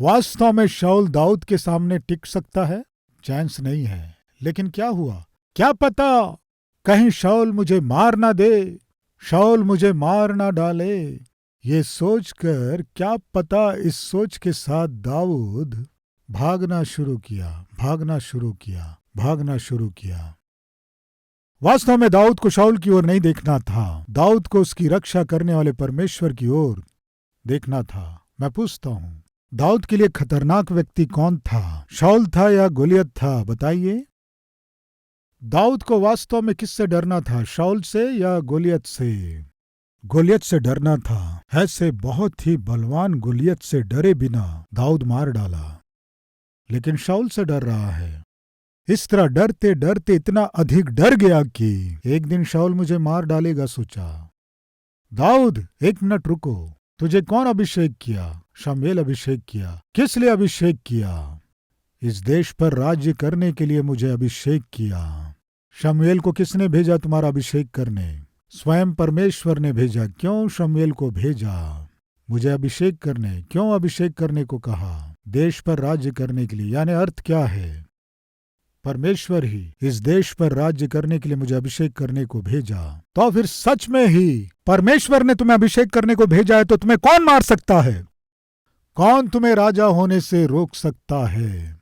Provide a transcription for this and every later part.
वास्तव में शाऊल दाऊद के सामने टिक सकता है? चांस नहीं है। लेकिन क्या हुआ? क्या पता कहीं शाऊल मुझे मार ना दे, शाऊल मुझे मार ना डाले। ये सोचकर, क्या पता, इस सोच के साथ दाऊद भागना शुरू किया, भागना शुरू किया, भागना शुरू किया। वास्तव में दाऊद को शाऊल की ओर नहीं देखना था, दाऊद को उसकी रक्षा करने वाले परमेश्वर की ओर देखना था। मैं पूछता हूं, दाऊद के लिए खतरनाक व्यक्ति कौन था? शाऊल था या गोलियत था? बताइए। दाऊद को वास्तव में किससे डरना था, शाऊल से या गोलियत से? गोलियत से डरना था। ऐसे बहुत ही बलवान गोलियत से डरे बिना दाऊद मार डाला, लेकिन शाऊल से डर रहा है। इस तरह डरते डरते इतना अधिक डर गया कि एक दिन शाऊल मुझे मार डालेगा सोचा। दाऊद, एक मिनट रुको, तुझे कौन अभिषेक किया? शमूएल अभिषेक किया। किस लिए अभिषेक किया? इस देश पर राज्य करने के लिए मुझे अभिषेक किया। शमूएल को किसने भेजा तुम्हारा अभिषेक करने? स्वयं परमेश्वर ने भेजा। क्यों शमूएल को भेजा? मुझे अभिषेक करने। क्यों अभिषेक करने को कहा? देश पर राज्य करने के लिए। यानी अर्थ क्या है? परमेश्वर ही इस देश पर राज्य करने के लिए मुझे अभिषेक करने को भेजा। तो फिर सच में ही परमेश्वर ने तुम्हें अभिषेक करने को भेजा है तो तुम्हें कौन मार सकता है? कौन तुम्हें राजा होने से रोक सकता है?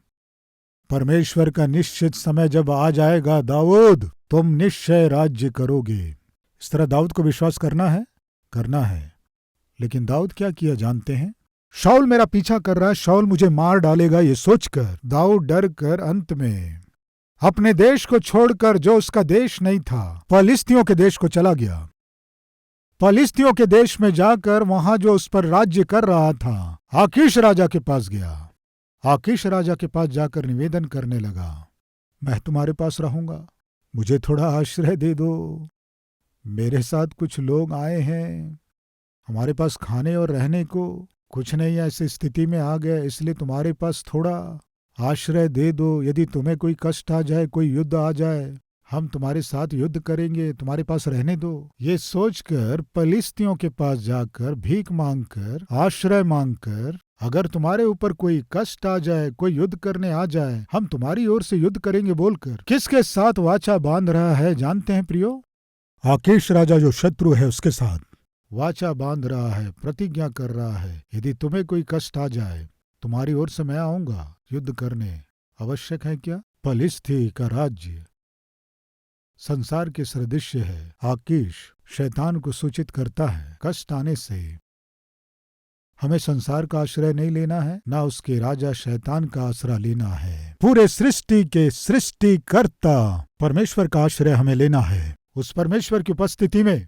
परमेश्वर का निश्चित समय जब आ जाएगा दाऊद, तुम निश्चय राज्य करोगे। इस तरह दाऊद को विश्वास करना है, करना है। लेकिन दाऊद क्या किया जानते हैं? शाऊल मेरा पीछा कर रहा है, शाऊल मुझे मार डालेगा, ये सोचकर दाऊद डर कर अंत में अपने देश को छोड़कर, जो उसका देश नहीं था, फलिस्तियों के देश को चला गया। फलिस्तियों के देश में जाकर वहां जो उस पर राज्य कर रहा था, आकीश राजा के पास गया। आकीश राजा के पास जाकर निवेदन करने लगा, मैं तुम्हारे पास रहूंगा, मुझे थोड़ा आश्रय दे दो। मेरे साथ कुछ लोग आए हैं, हमारे पास खाने और रहने को कुछ नहीं, ऐसी स्थिति में आ गए, इसलिए तुम्हारे पास थोड़ा आश्रय दे दो। यदि तुम्हें कोई कष्ट आ जाए, कोई युद्ध आ जाए, हम तुम्हारे साथ युद्ध करेंगे, तुम्हारे पास रहने दो। ये सोचकर फलिस्तियों के पास जाकर भीख मांगकर, आश्रय मांगकर, अगर तुम्हारे ऊपर कोई कष्ट आ जाए, कोई युद्ध करने आ जाए, हम तुम्हारी ओर से युद्ध करेंगे बोलकर किसके साथ वाचा बांध रहा है जानते हैं प्रियो? आकीश राजा जो शत्रु है उसके साथ वाचा बांध रहा है, प्रतिज्ञा कर रहा है, यदि तुम्हें कोई कष्ट आ जाए, तुम्हारी ओर से मैं आऊंगा युद्ध करने। आवश्यक है क्या? फलिस्ती का राज्य संसार के सदृश्य है। आकीश शैतान को सूचित करता है कष्ट आने से। हमें संसार का आश्रय नहीं लेना है, ना उसके राजा शैतान का आश्रय लेना है। पूरे सृष्टि के सृष्टिकर्ता परमेश्वर का आश्रय हमें लेना है। उस परमेश्वर की उपस्थिति में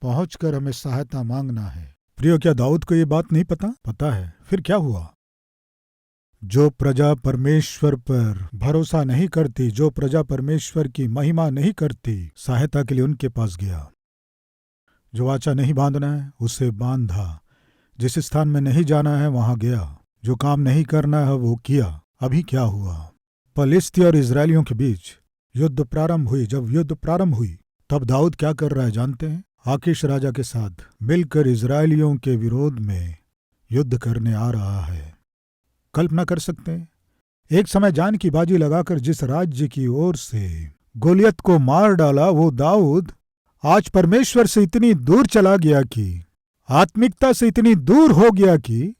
पहुंचकर हमें सहायता मांगना है। प्रियो, क्या दाऊद को ये बात नहीं पता? पता है। फिर क्या हुआ? जो प्रजा परमेश्वर पर भरोसा नहीं करती, जो प्रजा परमेश्वर की महिमा नहीं करती, सहायता के लिए उनके पास गया। जो वाचा नहीं बांधना है उसे बांधा, जिस स्थान में नहीं जाना है वहां गया, जो काम नहीं करना है वो किया। अभी क्या हुआ? फलिस्ती और इजरायलियों के बीच युद्ध प्रारंभ हुई। जब युद्ध प्रारंभ हुई तब दाऊद क्या कर रहा है जानते हैं? आकीश राजा के साथ मिलकर इजरायलियों के विरोध में युद्ध करने आ रहा है। कल्पना कर सकते हैं, एक समय जान की बाजी लगाकर जिस राज्य की ओर से गोलियत को मार डाला, वो दाऊद आज परमेश्वर से इतनी दूर चला गया कि, आत्मिकता से इतनी दूर हो गया कि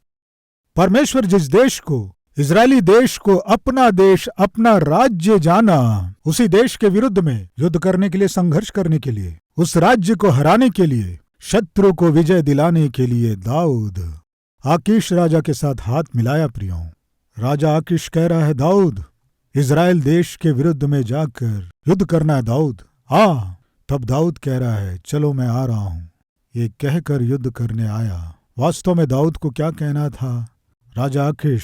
परमेश्वर जिस देश को, इजरायली देश को अपना देश, अपना राज्य जाना, उसी देश के विरुद्ध में युद्ध करने के लिए, संघर्ष करने के लिए, उस राज्य को हराने के लिए, शत्रु को विजय दिलाने के लिए दाऊद आकीश राजा के साथ हाथ मिलाया। प्रियों, राजा आकीश कह रहा है दाऊद, इजराइल देश के विरुद्ध में जाकर युद्ध करना है दाऊद, आ। तब दाऊद कह रहा है चलो मैं आ रहा हूं। ये कहकर युद्ध करने आया। वास्तव में दाऊद को क्या कहना था? राजा आकीश,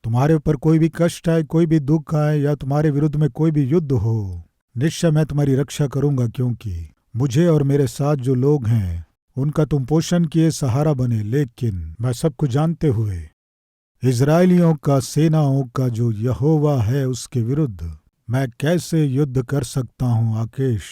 तुम्हारे ऊपर कोई भी कष्ट आए, कोई भी दुख आए, या तुम्हारे विरुद्ध में कोई भी युद्ध हो, निश्चय मैं तुम्हारी रक्षा करूंगा, क्योंकि मुझे और मेरे साथ जो लोग हैं उनका तुम पोषण किए, सहारा बने। लेकिन मैं सबको जानते हुए इजरायलियों का, सेनाओं का जो यहोवा है, उसके विरुद्ध मैं कैसे युद्ध कर सकता हूं आकीश?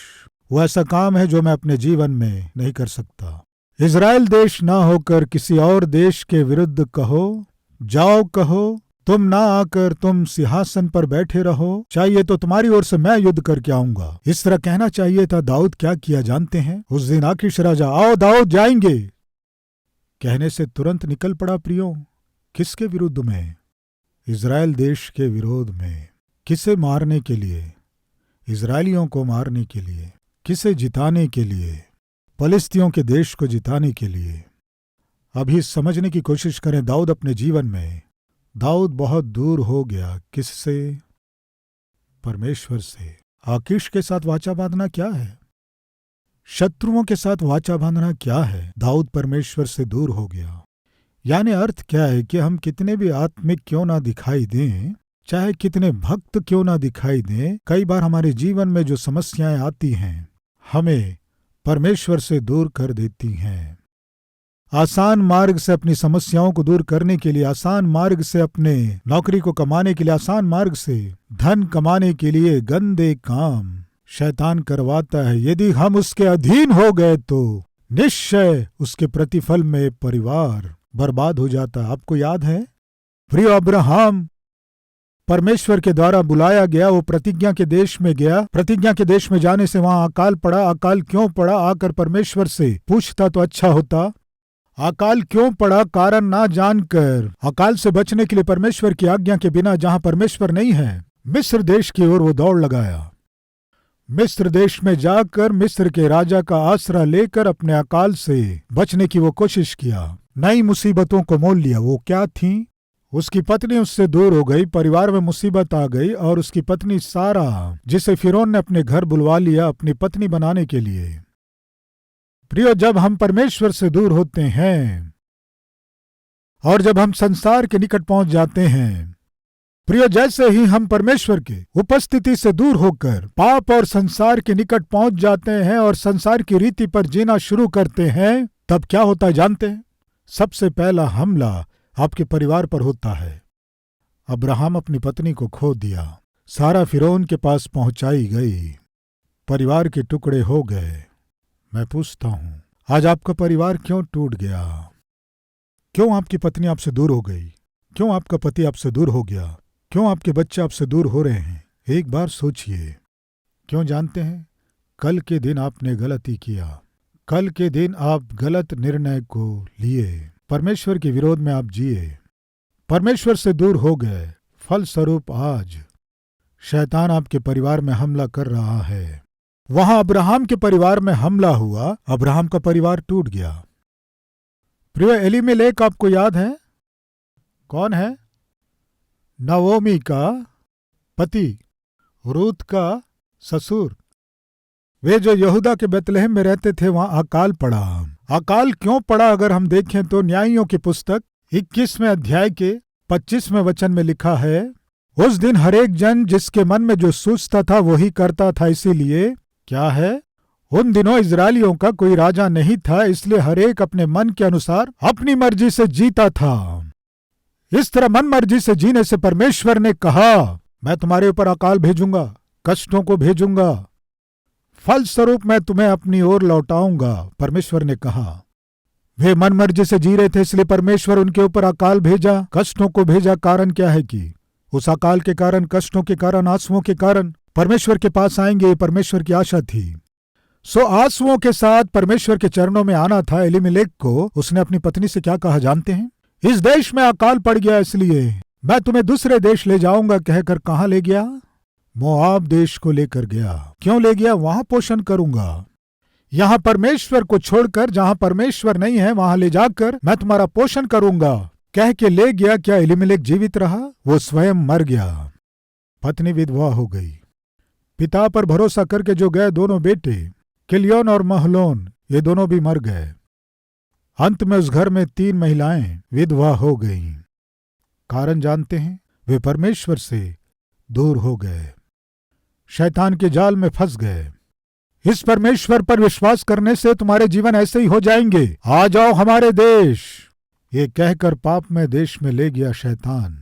वो ऐसा काम है जो मैं अपने जीवन में नहीं कर सकता। इज़राइल देश ना होकर किसी और देश के विरुद्ध कहो, जाओ कहो तुम ना आकर तुम सिंहासन पर बैठे रहो, चाहिए तो तुम्हारी ओर से मैं युद्ध करके आऊंगा। इस तरह कहना चाहिए था। दाऊद क्या किया जानते हैं? उस दिन आकीश राजा आओ दाऊद जाएंगे कहने से तुरंत निकल पड़ा प्रियो। किसके विरुद्ध में? इज़राइल देश के विरोध में। किसे मारने के लिए? इज़राइलियों को मारने के लिए। किसे जिताने के लिए? फलिस्तियों के देश को जिताने के लिए। अभी समझने की कोशिश करें दाऊद अपने जीवन में। दाऊद बहुत दूर हो गया। किससे? परमेश्वर से। आकीश के साथ वाचा बांधना क्या है? शत्रुओं के साथ वाचा बांधना क्या है? दाऊद परमेश्वर से दूर हो गया। यानी अर्थ क्या है कि हम कितने भी आत्मिक क्यों ना दिखाई दें, चाहे कितने भक्त क्यों ना दिखाई दें, कई बार हमारे जीवन में जो समस्याएं आती हैं हमें परमेश्वर से दूर कर देती हैं। आसान मार्ग से अपनी समस्याओं को दूर करने के लिए, आसान मार्ग से अपने नौकरी को कमाने के लिए, आसान मार्ग से धन कमाने के लिए गंदे काम शैतान करवाता है। यदि हम उसके अधीन हो गए तो निश्चय उसके प्रतिफल में परिवार बर्बाद हो जाता। आपको याद है प्रिय अब्राहम परमेश्वर के द्वारा बुलाया गया, वो प्रतिज्ञा के देश में गया। प्रतिज्ञा के देश में जाने से वहां अकाल पड़ा। अकाल क्यों पड़ा? आकर परमेश्वर से पूछता तो अच्छा होता। अकाल क्यों पड़ा? कारण ना जानकर अकाल से बचने के लिए परमेश्वर की आज्ञा के बिना जहां परमेश्वर नहीं है, मिस्र देश की ओर वो दौड़ लगाया। मिस्र देश में जाकर मिस्र के राजा का आसरा लेकर अपने अकाल से बचने की वो कोशिश किया। नई मुसीबतों को मोल लिया। वो क्या थी? उसकी पत्नी उससे दूर हो गई, परिवार में मुसीबत आ गई और उसकी पत्नी सारा, जिसे फिरौन ने अपने घर बुलवा लिया अपनी पत्नी बनाने के लिए। प्रियो, जब हम परमेश्वर से दूर होते हैं और जब हम संसार के निकट पहुंच जाते हैं, प्रियो, जैसे ही हम परमेश्वर के उपस्थिति से दूर होकर पाप और संसार के निकट पहुंच जाते हैं और संसार की रीति पर जीना शुरू करते हैं, तब क्या होता है जानते हैं? सबसे पहला हमला आपके परिवार पर होता है। अब्राहम अपनी पत्नी को खो दिया, सारा फिरौन के पास पहुंचाई गई, परिवार के टुकड़े हो गए। मैं पूछता हूं, आज आपका परिवार क्यों टूट गया? क्यों आपकी पत्नी आपसे दूर हो गई? क्यों आपका पति आपसे दूर हो गया? क्यों आपके बच्चे आपसे दूर हो रहे हैं? एक बार सोचिए। क्यों जानते हैं? कल के दिन आपने गलती किया। कल के दिन आप गलत निर्णय को लिए। परमेश्वर के विरोध में आप जिए, परमेश्वर से दूर हो गए। फलस्वरूप आज शैतान आपके परिवार में हमला कर रहा है। वहां अब्राहम के परिवार में हमला हुआ, अब्राहम का परिवार टूट गया। प्रिय, एलीमेलेक आपको याद है? कौन है? नवोमी का पति, रूत का ससुर। वे जो यहूदा के बेतलहम में रहते थे, वहां अकाल पड़ा। अकाल क्यों पड़ा? अगर हम देखें तो न्यायियों की पुस्तक 21वें अध्याय के 25वें वचन में लिखा है, उस दिन हरेक जन जिसके मन में जो सोचता था वही करता था। इसीलिए क्या है? उन दिनों इजरायलियों का कोई राजा नहीं था, इसलिए हरेक अपने मन के अनुसार अपनी मर्जी से जीता था। इस तरह मन मर्जी से जीने से परमेश्वर ने कहा, मैं तुम्हारे ऊपर अकाल भेजूंगा, कष्टों को भेजूंगा, फलस्वरूप मैं तुम्हें अपनी ओर लौटाऊंगा। परमेश्वर ने कहा। वे मन मर्जी से जी रहे थे, इसलिए परमेश्वर उनके ऊपर अकाल भेजा, कष्टों को भेजा। कारण क्या है कि उस अकाल के कारण, कष्टों के कारण, आंसुओं के कारण परमेश्वर के पास आएंगे, परमेश्वर की आशा थी। सो आंसुओं के साथ परमेश्वर के चरणों में आना था। एलीमेलेक को उसने अपनी पत्नी से क्या कहा जानते हैं? इस देश में अकाल पड़ गया, इसलिए मैं तुम्हें दूसरे देश ले जाऊंगा कहकर कहां ले गया? मोआब देश को लेकर गया। क्यों ले गया? वहां पोषण करूंगा। यहां परमेश्वर को छोड़कर, जहां परमेश्वर नहीं है, वहां ले जाकर मैं तुम्हारा पोषण करूंगा कह के ले गया। क्या एलीमेलेक जीवित रहा? वो स्वयं मर गया। पत्नी विधवा हो गई। पिता पर भरोसा करके जो गए दोनों बेटे, किलियोन और महलोन, ये दोनों भी मर गए। अंत में उस घर में 3 महिलाएं विधवा हो गईं। कारण जानते हैं? वे परमेश्वर से दूर हो गए, शैतान के जाल में फंस गए। इस परमेश्वर पर विश्वास करने से तुम्हारे जीवन ऐसे ही हो जाएंगे। आ जाओ हमारे देश, ये कहकर पाप में देश में ले गया शैतान।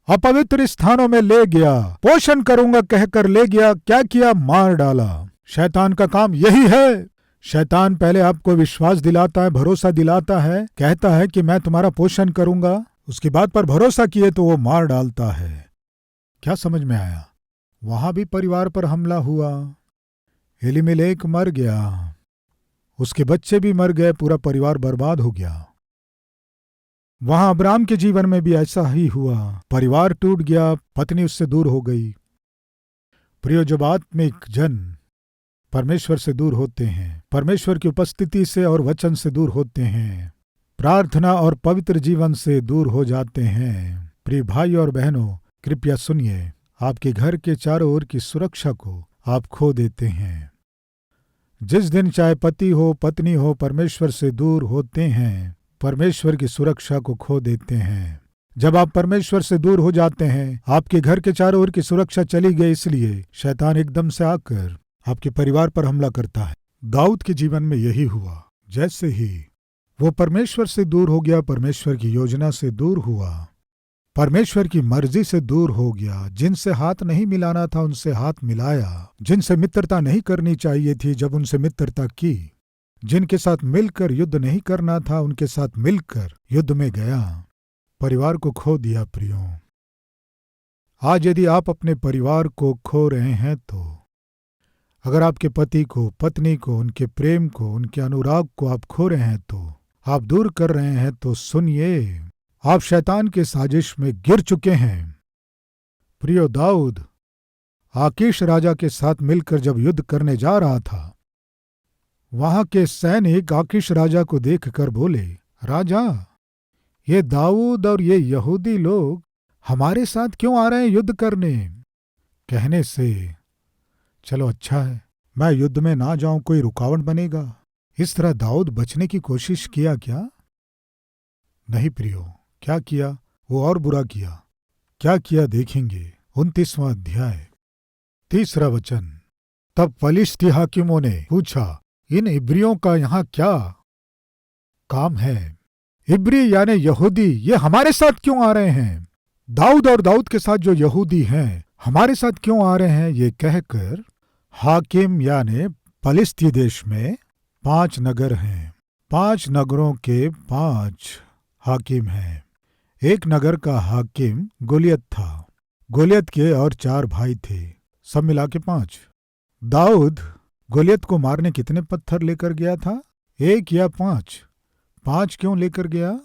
अपवित्र स्थानों में ले गया, पोषण करूंगा कहकर ले गया। क्या किया? मार डाला। शैतान का काम यही है शैतान पहले आपको विश्वास दिलाता है, भरोसा दिलाता है, कहता है कि मैं तुम्हारा पोषण करूंगा। उसकी बात पर भरोसा किए तो वो मार डालता है। क्या समझ में आया? वहां भी परिवार पर हमला हुआ। एलीमेलेक मर गया, उसके बच्चे भी मर गए, पूरा परिवार बर्बाद हो गया। वहां अब्राम के जीवन में भी ऐसा ही हुआ, परिवार टूट गया, पत्नी उससे दूर हो गई। प्रियो, जब आत्मिक जन परमेश्वर से दूर होते हैं, परमेश्वर की उपस्थिति से और वचन से दूर होते हैं, प्रार्थना और पवित्र जीवन से दूर हो जाते हैं, प्रिय भाई और बहनों, कृपया सुनिए, आपके घर के चारों ओर की सुरक्षा को आप खो देते हैं। जिस दिन चाहे पति हो पत्नी हो परमेश्वर से दूर होते हैं, परमेश्वर की सुरक्षा को खो देते हैं। जब आप परमेश्वर से दूर हो जाते हैं, आपके घर के चारों ओर की सुरक्षा चली गई, इसलिए शैतान एकदम से आकर आपके परिवार पर हमला करता है। दाऊद के जीवन में यही हुआ। जैसे ही वो परमेश्वर से दूर हो गया, परमेश्वर की योजना से दूर हुआ, परमेश्वर की मर्जी से दूर हो गया, जिनसे हाथ नहीं मिलाना था उनसे हाथ मिलाया, जिनसे मित्रता नहीं करनी चाहिए थी जब उनसे मित्रता की, जिनके साथ मिलकर युद्ध नहीं करना था उनके साथ मिलकर युद्ध में गया, परिवार को खो दिया। प्रियो, आज यदि आप अपने परिवार को खो रहे हैं, तो अगर आपके पति को, पत्नी को, उनके प्रेम को, उनके अनुराग को आप खो रहे हैं, तो आप दूर कर रहे हैं, तो सुनिए, आप शैतान के साजिश में गिर चुके हैं। प्रियो, दाऊद आकीश राजा के साथ मिलकर जब युद्ध करने जा रहा था, वहां के सैनिक आकीश राजा को देखकर बोले, राजा, ये दाऊद और ये यहूदी लोग हमारे साथ क्यों आ रहे हैं युद्ध करने? कहने से, चलो अच्छा है, मैं युद्ध में ना जाऊं, कोई रुकावट बनेगा। इस तरह दाऊद बचने की कोशिश किया क्या? नहीं प्रियो, क्या किया? वो और बुरा किया। क्या किया देखेंगे। 29वां अध्याय 3 वचन। तब फलिश्ती हाकिमों ने पूछा, इन इब्रियों का यहाँ क्या काम है? इब्री यानी यहूदी, ये हमारे साथ क्यों आ रहे हैं? दाऊद और दाऊद के साथ जो यहूदी हैं हमारे साथ क्यों आ रहे हैं? ये कहकर हाकिम यानी फलिश्ती देश में 5 नगर हैं, 5 नगरों के 5 हाकिम हैं। एक नगर का हाकिम गोलियत था। गोलियत के और 4 भाई थे, सब मिला के 5। दाऊद गोलियत को मारने कितने पत्थर लेकर गया था? 1 या 5? 5 क्यों लेकर गया?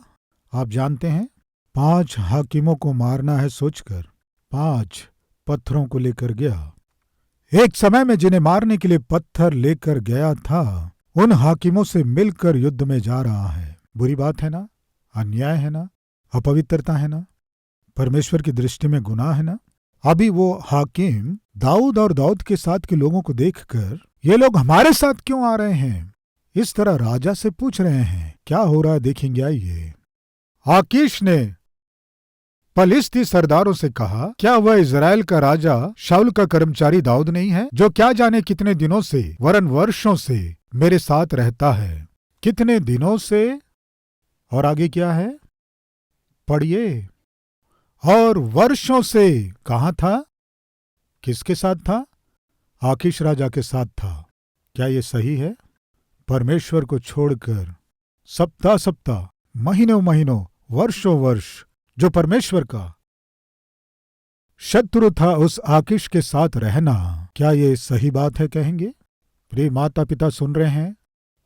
आप जानते हैं, 5 हाकिमों को मारना है सोचकर 5 पत्थरों को लेकर गया। एक समय में जिन्हें मारने के लिए पत्थर लेकर गया था, उन हाकिमों से मिलकर युद्ध में जा रहा है। बुरी बात है ना? अन्याय है ना? अपवित्रता है ना? परमेश्वर की दृष्टि में गुनाह है ना? अभी वो हाकिम दाऊद और दाऊद के साथ के लोगों को देखकर, ये लोग हमारे साथ क्यों आ रहे हैं, इस तरह राजा से पूछ रहे हैं। क्या हो रहा है देखेंगे, आइए। आकीश ने फलिश्ती सरदारों से कहा, क्या वह इजराइल का राजा शाऊल का कर्मचारी दाऊद नहीं है, जो क्या जाने कितने दिनों से वरन वर्षों से मेरे साथ रहता है? कितने दिनों से, और आगे क्या है पढ़िए। और वर्षों से कहाँ था? किसके साथ था? आकीश राजा के साथ था। क्या ये सही है? परमेश्वर को छोड़कर सप्ताह सप्ताह, महीनों महीनों, वर्षों वर्ष जो परमेश्वर का शत्रु था, उस आकीश के साथ रहना, क्या ये सही बात है? कहेंगे। प्रिय माता पिता सुन रहे हैं,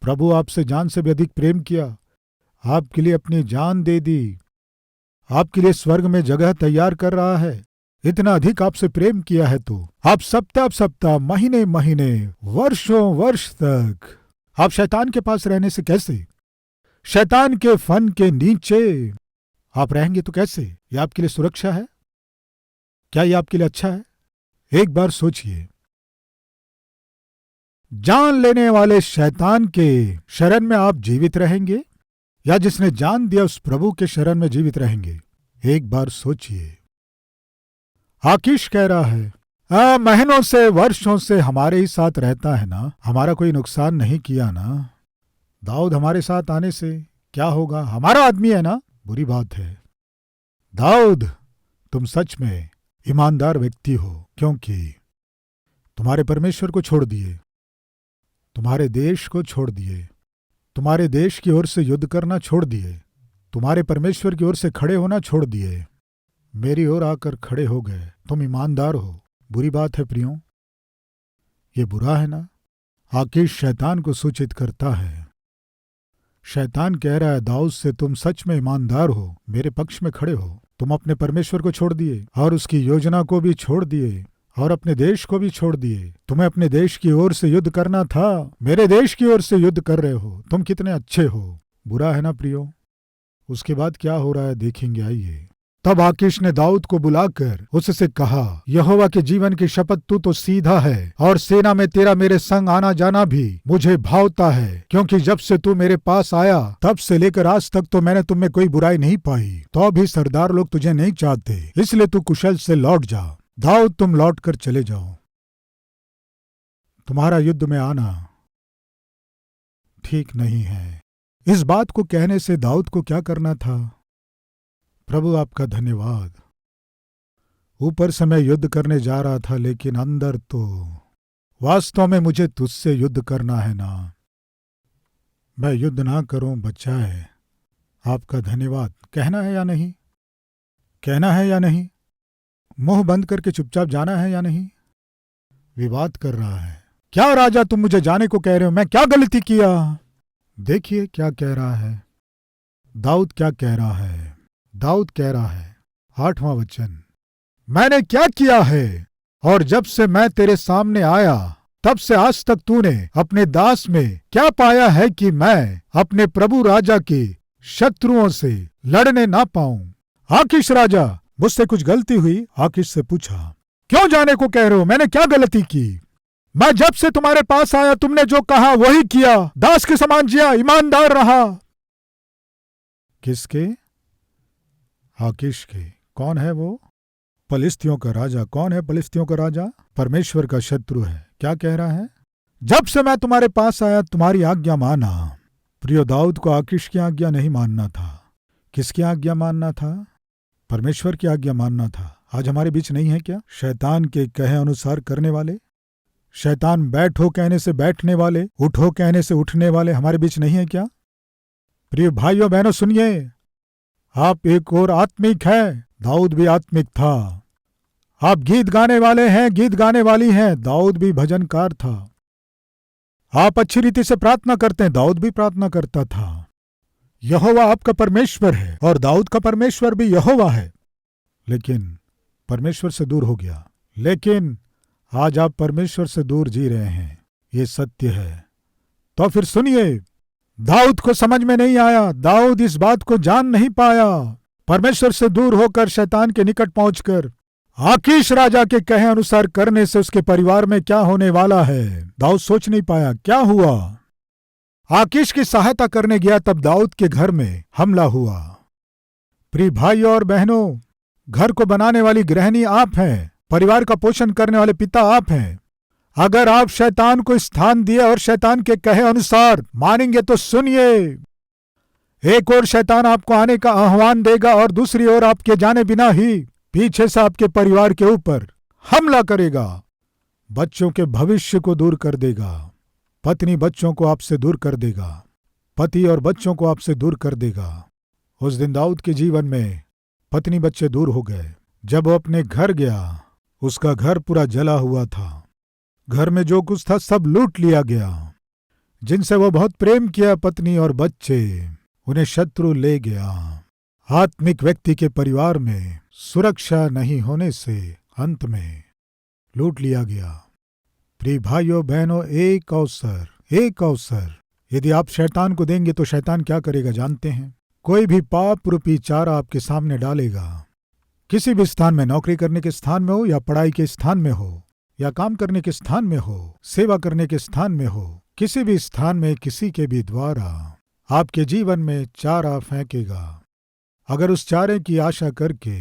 प्रभु आपसे जान से भी अधिक प्रेम किया, आपके लिए अपनी जान दे दी, आपके लिए स्वर्ग में जगह तैयार कर रहा है। इतना अधिक आपसे प्रेम किया है तो आप सप्ताह सप्ताह, महीने महीने, वर्षों वर्ष तक आप शैतान के पास रहने से कैसे, शैतान के फन के नीचे आप रहेंगे तो कैसे? यह आपके लिए सुरक्षा है? क्या यह आपके लिए अच्छा है? एक बार सोचिए। जान लेने वाले शैतान के शरण में आप जीवित रहेंगे, या जिसने जान दिया उस प्रभु के शरण में जीवित रहेंगे? एक बार सोचिए। आकीश कह रहा है, महीनों से, वर्षों से हमारे ही साथ रहता है ना, हमारा कोई नुकसान नहीं किया ना। दाऊद हमारे साथ आने से क्या होगा? हमारा आदमी है ना। बुरी बात है। दाऊद, तुम सच में ईमानदार व्यक्ति हो, क्योंकि तुम्हारे परमेश्वर को छोड़ दिए, तुम्हारे देश को छोड़ दिए, तुम्हारे देश की ओर से युद्ध करना छोड़ दिए, तुम्हारे परमेश्वर की ओर से खड़े होना छोड़ दिए, मेरी ओर आकर खड़े हो गए। तुम ईमानदार हो। बुरी बात है प्रियो, ये बुरा है ना? आकीश शैतान को सूचित करता है। शैतान कह रहा है दाऊद से, तुम सच में ईमानदार हो, मेरे पक्ष में खड़े हो। तुम अपने परमेश्वर को छोड़ दिए और उसकी योजना को भी छोड़ दिए और अपने देश को भी छोड़ दिए। तुम्हें अपने देश की ओर से युद्ध करना था, मेरे देश की ओर से युद्ध कर रहे हो। तुम कितने अच्छे हो। बुरा है ना प्रियो? उसके बाद क्या हो रहा है देखेंगे, आइए। तब आकीश ने दाऊद को बुलाकर उससे कहा, यहोवा के जीवन की शपथ, तू तो सीधा है और सेना में तेरा मेरे संग आना जाना भी मुझे भावता है, क्योंकि जब से तू मेरे पास आया तब से लेकर आज तक तो मैंने तुम में कोई बुराई नहीं पाई। तो भी सरदार लोग तुझे नहीं चाहते, इसलिए तू कुशल से लौट जा। दाऊद, तुम लौट कर चले जाओ। तुम्हारा युद्ध में आना ठीक नहीं है। इस बात को कहने से दाऊद को क्या करना था? प्रभु आपका धन्यवाद। ऊपर से मैं युद्ध करने जा रहा था, लेकिन अंदर तो वास्तव में मुझे तुझसे युद्ध करना है ना। मैं युद्ध ना करूं, बचाए। आपका धन्यवाद। कहना है या नहीं? कहना है या नहीं? मुंह बंद करके चुपचाप जाना है या नहीं? विवाद कर रहा है। क्या राजा, तुम मुझे जाने को कह रहे हो? मैं क्या गलती किया? देखिए क्या कह रहा है दाऊद। क्या कह रहा है दाऊद? कह रहा है 8वां वचन, मैंने क्या किया है? और जब से मैं तेरे सामने आया तब से आज तक तूने अपने दास में क्या पाया है कि मैं अपने प्रभु राजा के शत्रुओं से लड़ने ना पाऊं? आकीश राजा, मुझसे कुछ गलती हुई? आकीश से पूछा। क्यों जाने को कह रहे हो? मैंने क्या गलती की? मैं जब से तुम्हारे पास आया तुमने जो कहा वही किया, दास के समान जिया, ईमानदार रहा। किसके? आकीश के। कौन है वो? पलिस्तियों का राजा। कौन है पलिस्तियों का राजा? परमेश्वर का शत्रु है। क्या कह रहा है? जब से मैं तुम्हारे पास आया तुम्हारी आज्ञा माना। प्रियो, दाऊद को आकीश की आज्ञा नहीं मानना था। किसकी आज्ञा मानना था? परमेश्वर की आज्ञा मानना था। आज हमारे बीच नहीं है क्या शैतान के कहे अनुसार करने वाले? शैतान बैठो कहने से बैठने वाले, उठो कहने से उठने वाले हमारे बीच नहीं है क्या? प्रिय भाइयों बहनों, सुनिए, आप एक और आत्मिक है, दाऊद भी आत्मिक था। आप गीत गाने वाले हैं, गीत गाने वाली हैं, दाऊद भी भजनकार था। आप अच्छी रीति से प्रार्थना करते हैं, दाऊद भी प्रार्थना करता था। यहोवा आपका परमेश्वर है और दाऊद का परमेश्वर भी यहोवा है। लेकिन परमेश्वर से दूर हो गया। लेकिन आज आप परमेश्वर से दूर जी रहे हैं, ये सत्य है। तो फिर सुनिए, दाऊद को समझ में नहीं आया, दाऊद इस बात को जान नहीं पाया। परमेश्वर से दूर होकर शैतान के निकट पहुंचकर आकीश राजा के कहे अनुसार करने से उसके परिवार में क्या होने वाला है दाऊद सोच नहीं पाया। क्या हुआ? आकीश की सहायता करने गया तब दाऊद के घर में हमला हुआ। प्रिय भाइयों और बहनों, घर को बनाने वाली गृहिणी आप हैं, परिवार का पोषण करने वाले पिता आप हैं। अगर आप शैतान को स्थान दिए और शैतान के कहे अनुसार मानेंगे तो सुनिए, एक और शैतान आपको आने का आह्वान देगा और दूसरी ओर आपके जाने बिना ही पीछे से आपके परिवार के ऊपर हमला करेगा। बच्चों के भविष्य को दूर कर देगा, पत्नी बच्चों को आपसे दूर कर देगा, पति और बच्चों को आपसे दूर कर देगा। उस दिन दाऊद के जीवन में पत्नी बच्चे दूर हो गए। जब वो अपने घर गया, उसका घर पूरा जला हुआ था। घर में जो कुछ था सब लूट लिया गया। जिनसे वो बहुत प्रेम किया, पत्नी और बच्चे, उन्हें शत्रु ले गया। आत्मिक व्यक्ति के परिवार में सुरक्षा नहीं होने से अंत में लूट लिया गया। प्रिय भाइयों बहनों, एक अवसर यदि आप शैतान को देंगे तो शैतान क्या करेगा जानते हैं? कोई भी पाप रूपी चारा आपके सामने डालेगा। किसी भी स्थान में, नौकरी करने के स्थान में हो या पढ़ाई के स्थान में हो या काम करने के स्थान में हो, सेवा करने के स्थान में हो, किसी भी स्थान में किसी के भी द्वारा आपके जीवन में चारा फेंकेगा। अगर उस चारे की आशा करके,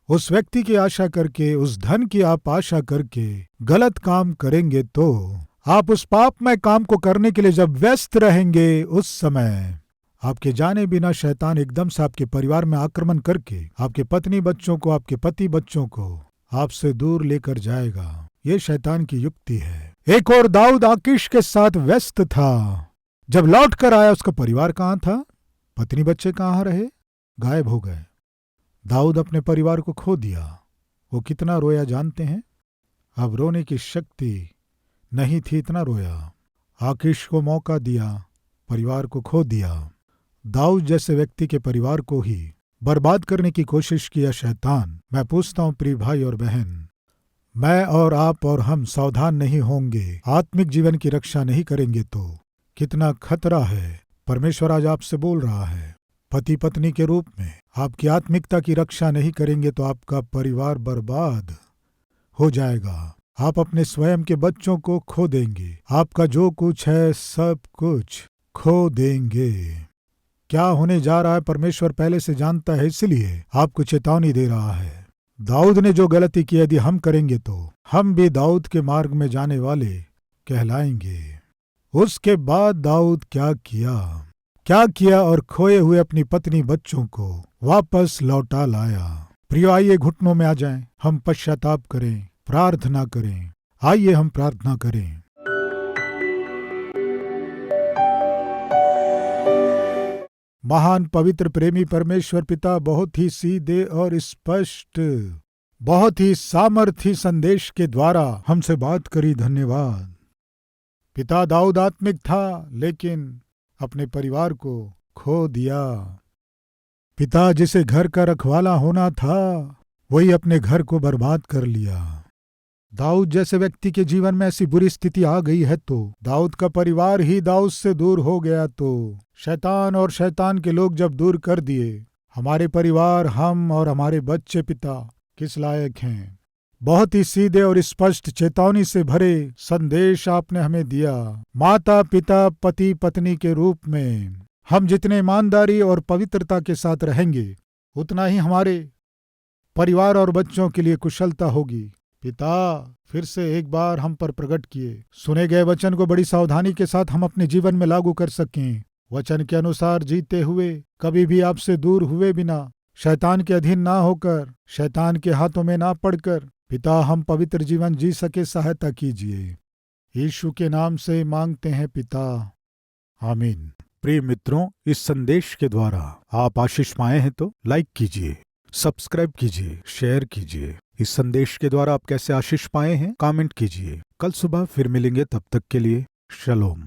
उस व्यक्ति की आशा करके, उस धन की आप आशा करके गलत काम करेंगे तो आप उस पापमय काम को करने के लिए जब व्यस्त रहेंगे, उस समय आपके जाने बिना शैतान एकदम से आपके परिवार में आक्रमण करके आपके पत्नी बच्चों को, आपके पति बच्चों को आपसे दूर लेकर जाएगा। ये शैतान की युक्ति है। एक और दाऊद आकीश के साथ व्यस्त था। जब लौट कर आया उसका परिवार कहाँ था, पत्नी बच्चे कहाँ रहे, गायब हो गए। दाऊद अपने परिवार को खो दिया। वो कितना रोया जानते हैं? अब रोने की शक्ति नहीं थी, इतना रोया। आकीश को मौका दिया, परिवार को खो दिया। दाऊद जैसे व्यक्ति के परिवार को ही बर्बाद करने की कोशिश किया शैतान। मैं पूछता हूं प्रिय भाई और बहन, मैं और आप और हम सावधान नहीं होंगे, आत्मिक जीवन की रक्षा नहीं करेंगे तो कितना खतरा है। परमेश्वर आज आपसे बोल रहा है, पति पत्नी के रूप में आपकी आत्मिकता की रक्षा नहीं करेंगे तो आपका परिवार बर्बाद हो जाएगा। आप अपने स्वयं के बच्चों को खो देंगे, आपका जो कुछ है सब कुछ खो देंगे। क्या होने जा रहा है परमेश्वर पहले से जानता है, इसलिए आपको चेतावनी दे रहा है। दाऊद ने जो गलती की यदि हम करेंगे तो हम भी दाऊद के मार्ग में जाने वाले कहलाएंगे। उसके बाद दाऊद क्या किया और खोए हुए अपनी पत्नी बच्चों को वापस लौटा लाया। प्रियो, आइए घुटनों में आ जाएं, हम पश्चाताप करें, प्रार्थना करें। आइए हम प्रार्थना करें। महान पवित्र प्रेमी परमेश्वर पिता, बहुत ही सीधे और स्पष्ट, बहुत ही सामर्थी संदेश के द्वारा हमसे बात करी, धन्यवाद। पिता, दाऊद आत्मिक था लेकिन अपने परिवार को खो दिया। पिता, जिसे घर का रखवाला होना था वही अपने घर को बर्बाद कर लिया। दाऊद जैसे व्यक्ति के जीवन में ऐसी बुरी स्थिति आ गई है तो दाऊद का परिवार ही दाऊद से दूर हो गया तो शैतान और शैतान के लोग जब दूर कर दिए, हमारे परिवार, हम और हमारे बच्चे पिता किस लायक हैं। बहुत ही सीधे और स्पष्ट चेतावनी से भरे संदेश आपने हमें दिया। माता पिता पति पत्नी के रूप में हम जितने ईमानदारी और पवित्रता के साथ रहेंगे उतना ही हमारे परिवार और बच्चों के लिए कुशलता होगी। पिता, फिर से एक बार हम पर प्रकट किए, सुने गए वचन को बड़ी सावधानी के साथ हम अपने जीवन में लागू कर सकें। वचन के अनुसार जीते हुए, कभी भी आपसे दूर हुए बिना, शैतान के अधीन ना होकर, शैतान के हाथों में ना पड़कर, पिता हम पवित्र जीवन जी सके, सहायता कीजिए। यीशु के नाम से मांगते हैं पिता, आमीन। प्रिय मित्रों, इस संदेश के द्वारा आप आशीष पाए हैं तो लाइक कीजिए, सब्सक्राइब कीजिए, शेयर कीजिए। इस संदेश के द्वारा आप कैसे आशीष पाए हैं कमेंट कीजिए। कल सुबह फिर मिलेंगे, तब तक के लिए शलोम।